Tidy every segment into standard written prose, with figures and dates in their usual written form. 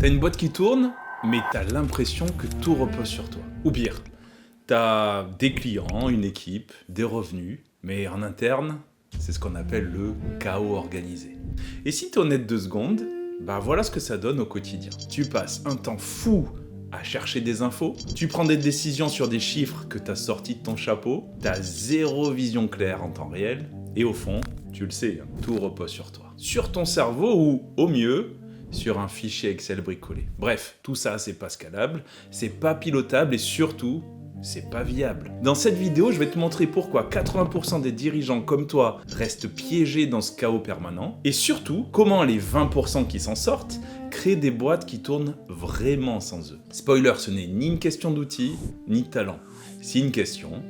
T'as une boîte qui tourne, mais t'as l'impression que tout repose sur toi. Ou pire, t'as des clients, une équipe, des revenus, mais en interne, c'est ce qu'on appelle le chaos organisé. Et si t'es honnête 2 secondes, voilà ce que ça donne au quotidien. Tu passes un temps fou à chercher des infos, tu prends des décisions sur des chiffres que t'as sortis de ton chapeau, t'as zéro vision claire en temps réel, et au fond, tu le sais, tout repose sur toi. Sur ton cerveau ou, au mieux, sur un fichier Excel bricolé. Bref, tout ça, c'est pas scalable, c'est pas pilotable et surtout, c'est pas viable. Dans cette vidéo, je vais te montrer pourquoi 80% des dirigeants comme toi restent piégés dans ce chaos permanent et surtout, comment les 20% qui s'en sortent créent des boîtes qui tournent vraiment sans eux. Spoiler, ce n'est ni une question d'outils, ni de talent. C'est une question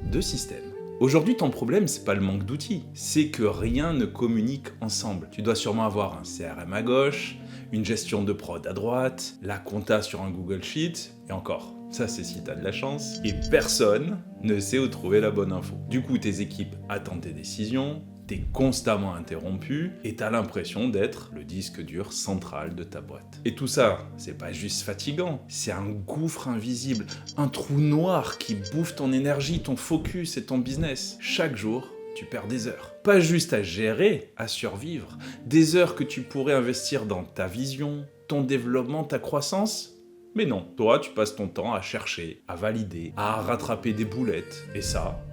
de système. Aujourd'hui, ton problème, c'est pas le manque d'outils, c'est que rien ne communique ensemble. Tu dois sûrement avoir un CRM à gauche, une gestion de prod à droite, la compta sur un Google Sheet, et encore, ça c'est si t'as de la chance, et personne ne sait où trouver la bonne info. Du coup, tes équipes attendent tes décisions, t'es constamment interrompu, et t'as l'impression d'être le disque dur central de ta boîte. Et tout ça, c'est pas juste fatigant, c'est un gouffre invisible, un trou noir qui bouffe ton énergie, ton focus et ton business. Chaque jour, tu perds des heures. Pas juste à gérer, à survivre. Des heures que tu pourrais investir dans ta vision, ton développement, ta croissance. Mais non, toi, tu passes ton temps à chercher, à valider, à rattraper des boulettes. Et ça,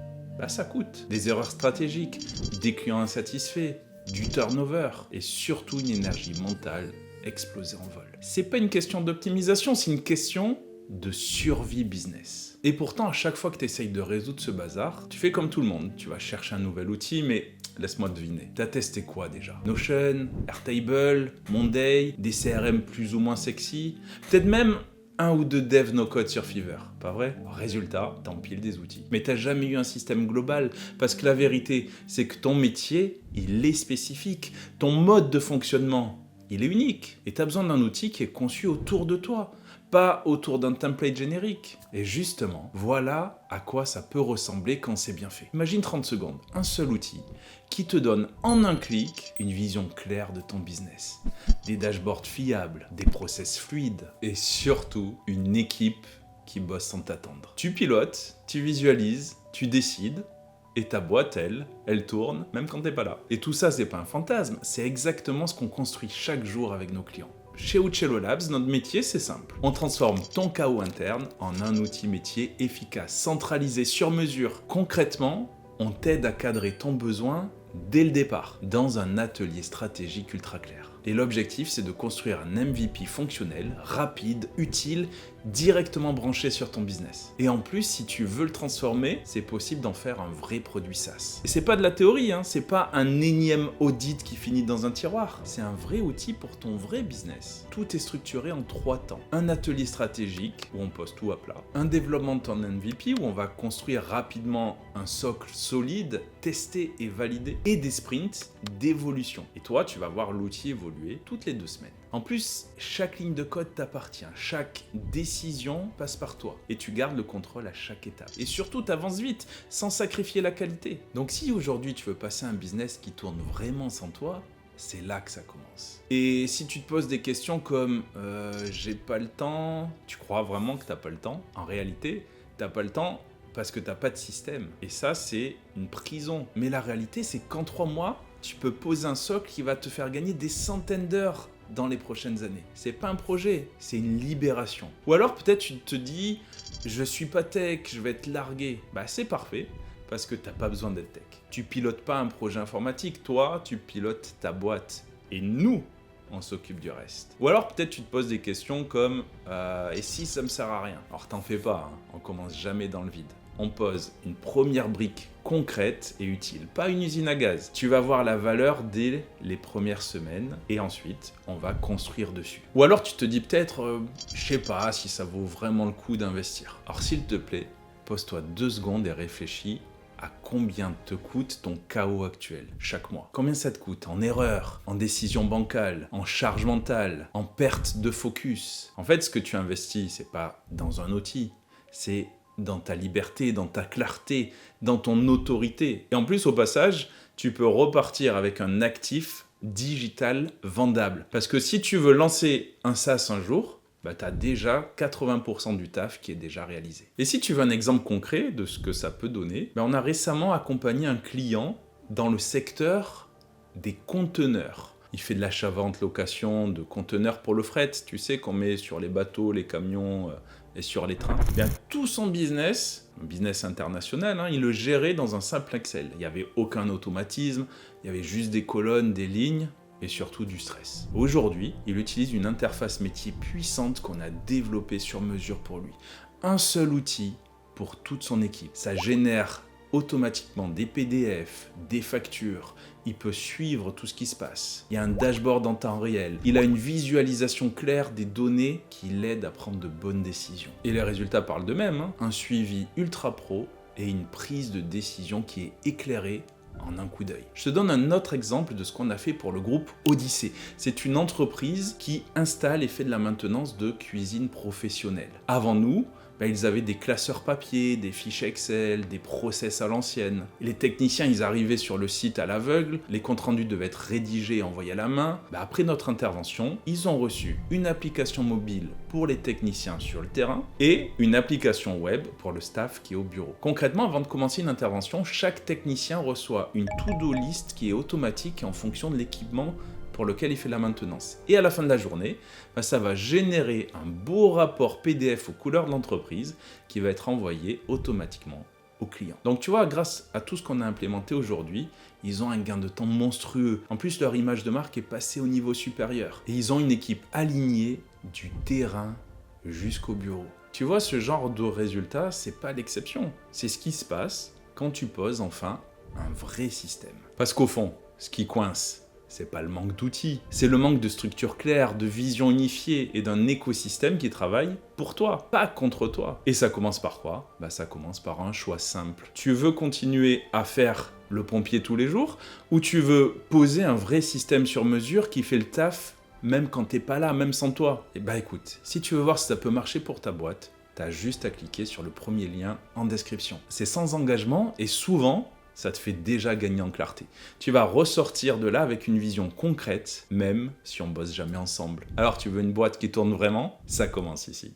ça coûte. Des erreurs stratégiques, des clients insatisfaits, du turnover et surtout une énergie mentale explosée en vol. C'est pas une question d'optimisation, c'est une question de survie business. Et pourtant, à chaque fois que tu essayes de résoudre ce bazar, tu fais comme tout le monde. Tu vas chercher un nouvel outil, mais laisse-moi deviner. T'as testé quoi déjà? Notion, Airtable, Monday, des CRM plus ou moins sexy, peut-être même un ou deux devs no-code sur Fiverr, pas vrai? Résultat, t'empiles des outils. Mais t'as jamais eu un système global, parce que la vérité, c'est que ton métier, il est spécifique. Ton mode de fonctionnement, il est unique. Et t'as besoin d'un outil qui est conçu autour de toi, pas autour d'un template générique. Et justement, voilà à quoi ça peut ressembler quand c'est bien fait. Imagine 30 secondes, un seul outil qui te donne en un clic une vision claire de ton business, des dashboards fiables, des process fluides et surtout une équipe qui bosse sans t'attendre. Tu pilotes, tu visualises, tu décides et ta boîte, elle tourne même quand t'es pas là. Et tout ça, c'est pas un fantasme, c'est exactement ce qu'on construit chaque jour avec nos clients. Chez Uccello Labs, notre métier, c'est simple. On transforme ton chaos interne en un outil métier efficace, centralisé, sur mesure. Concrètement, on t'aide à cadrer ton besoin dès le départ, dans un atelier stratégique ultra clair. Et l'objectif, c'est de construire un MVP fonctionnel, rapide, utile, directement branché sur ton business. Et en plus, si tu veux le transformer, c'est possible d'en faire un vrai produit SaaS. Et c'est pas de la théorie, c'est pas un énième audit qui finit dans un tiroir. C'est un vrai outil pour ton vrai business. Tout est structuré en 3 temps. Un atelier stratégique, où on pose tout à plat. Un développement de ton MVP, où on va construire rapidement un socle solide, testé et validé. Et des sprints d'évolution. Et toi, tu vas voir l'outil évoluer toutes les 2 semaines. En plus, chaque ligne de code t'appartient, chaque décision passe par toi et tu gardes le contrôle à chaque étape. Et surtout, tu avances vite, sans sacrifier la qualité. Donc si aujourd'hui tu veux passer un business qui tourne vraiment sans toi, c'est là que ça commence. Et si tu te poses des questions comme j'ai pas le temps, tu crois vraiment que t'as pas le temps? En réalité, t'as pas le temps parce que t'as pas de système. Et ça, c'est une prison. Mais la réalité, c'est qu'en 3 mois, tu peux poser un socle qui va te faire gagner des centaines d'heures dans les prochaines années. C'est pas un projet, c'est une libération. Ou alors peut-être tu te dis, je suis pas tech, je vais être largué. C'est parfait, parce que t'as pas besoin d'être tech. Tu pilotes pas un projet informatique, toi, tu pilotes ta boîte. Et nous, on s'occupe du reste. Ou alors peut-être tu te poses des questions comme et si ça me sert à rien? Alors t'en fais pas, on commence jamais dans le vide. On pose une première brique concrète et utile, pas une usine à gaz. Tu vas voir la valeur dès les premières semaines et ensuite on va construire dessus. Ou alors tu te dis peut-être, je sais pas si ça vaut vraiment le coup d'investir. Alors s'il te plaît, pose-toi 2 secondes et réfléchis à combien te coûte ton chaos actuel chaque mois. Combien ça te coûte en erreurs, en décisions bancales, en charge mentale, en perte de focus. En fait, ce que tu investis, c'est pas dans un outil, c'est dans ta liberté, dans ta clarté, dans ton autorité. Et en plus, au passage, tu peux repartir avec un actif digital vendable. Parce que si tu veux lancer un SaaS un jour, tu as déjà 80% du taf qui est déjà réalisé. Et si tu veux un exemple concret de ce que ça peut donner, on a récemment accompagné un client dans le secteur des conteneurs. Il fait de l'achat-vente, location de conteneurs pour le fret, tu sais, qu'on met sur les bateaux, les camions et sur les trains. Tout son business, un business international, il le gérait dans un simple Excel. Il n'y avait aucun automatisme, il y avait juste des colonnes, des lignes et surtout du stress. Aujourd'hui, il utilise une interface métier puissante qu'on a développée sur mesure pour lui. Un seul outil pour toute son équipe. Ça génère automatiquement des PDF, des factures, il peut suivre tout ce qui se passe. Il y a un dashboard en temps réel. Il a une visualisation claire des données qui l'aident à prendre de bonnes décisions. Et les résultats parlent d'eux-mêmes. Un suivi ultra pro et une prise de décision qui est éclairée en un coup d'œil. Je te donne un autre exemple de ce qu'on a fait pour le groupe Odyssée. C'est une entreprise qui installe et fait de la maintenance de cuisine professionnelle. Avant nous, ils avaient des classeurs papier, des fichiers Excel, des process à l'ancienne. Les techniciens, ils arrivaient sur le site à l'aveugle, les comptes rendus devaient être rédigés et envoyés à la main. Après notre intervention, ils ont reçu une application mobile pour les techniciens sur le terrain et une application web pour le staff qui est au bureau. Concrètement, avant de commencer une intervention, chaque technicien reçoit une to-do list qui est automatique en fonction de l'équipement pour lequel il fait la maintenance. Et à la fin de la journée, ça va générer un beau rapport PDF aux couleurs de l'entreprise qui va être envoyé automatiquement au client. Donc tu vois, grâce à tout ce qu'on a implémenté aujourd'hui, ils ont un gain de temps monstrueux. En plus, leur image de marque est passée au niveau supérieur. Et ils ont une équipe alignée du terrain jusqu'au bureau. Tu vois, ce genre de résultat, c'est pas l'exception. C'est ce qui se passe quand tu poses enfin un vrai système. Parce qu'au fond, ce qui coince, c'est pas le manque d'outils, c'est le manque de structure claire, de vision unifiée et d'un écosystème qui travaille pour toi, pas contre toi. Et ça commence par quoi ? Ça commence par un choix simple. Tu veux continuer à faire le pompier tous les jours ou tu veux poser un vrai système sur mesure qui fait le taf même quand t'es pas là, même sans toi ? Écoute, si tu veux voir si ça peut marcher pour ta boîte, t'as juste à cliquer sur le premier lien en description. C'est sans engagement et souvent, ça te fait déjà gagner en clarté. Tu vas ressortir de là avec une vision concrète, même si on bosse jamais ensemble. Alors tu veux une boîte qui tourne vraiment ? Ça commence ici.